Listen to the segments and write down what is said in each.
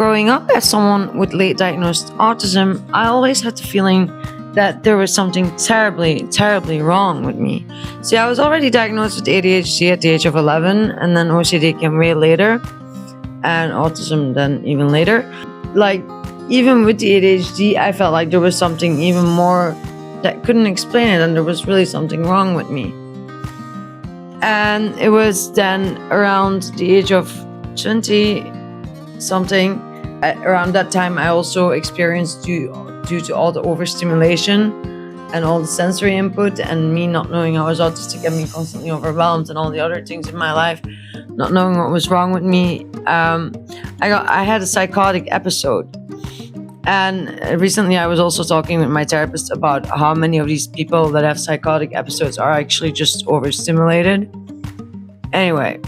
growing up as someone with late diagnosed autism, I always had the feeling that there was something terribly, terribly wrong with me. See, I was already diagnosed with ADHD at the age of 11, and then OCD came way later, and autism then even later. Like, even with the ADHD, I felt like there was something even more that couldn't explain it, and there was really something wrong with me. And it was then around the age of 20 something, around that time I also experienced, due to all the overstimulation and all the sensory input and me not knowing I was autistic and me constantly overwhelmed and all the other things in my life, not knowing what was wrong with me, I had a psychotic episode. And recently I was also talking with my therapist about how many of these people that have psychotic episodes are actually just overstimulated. Anyway,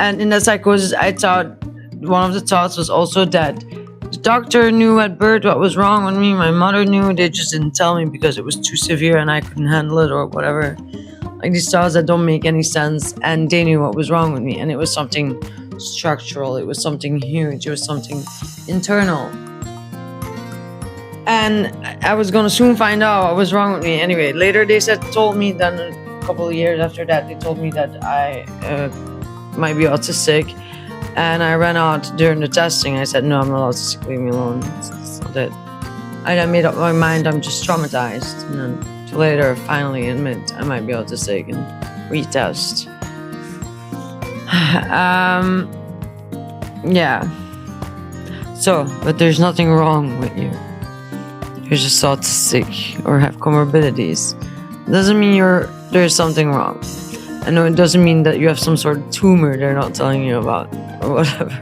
and in that psychosis, I thought one of the thoughts was also that the doctor knew at birth what was wrong with me. My mother knew, they just didn't tell me because it was too severe and I couldn't handle it or whatever. Like these thoughts that don't make any sense, and they knew what was wrong with me, and it was something structural, it was something huge, it was something internal. And I was gonna soon find out what was wrong with me. Anyway, later they told me, then a couple of years after that, they told me that I might be autistic. And I ran out during the testing. I said, no, I'm not autistic, leave me alone. It's not it. I made up my mind, I'm just traumatized. And then to later finally admit I might be autistic and retest. Yeah. So, but there's nothing wrong with you. You're just autistic or have comorbidities. It doesn't mean there's something wrong. I know it doesn't mean that you have some sort of tumor they're not telling you about or whatever.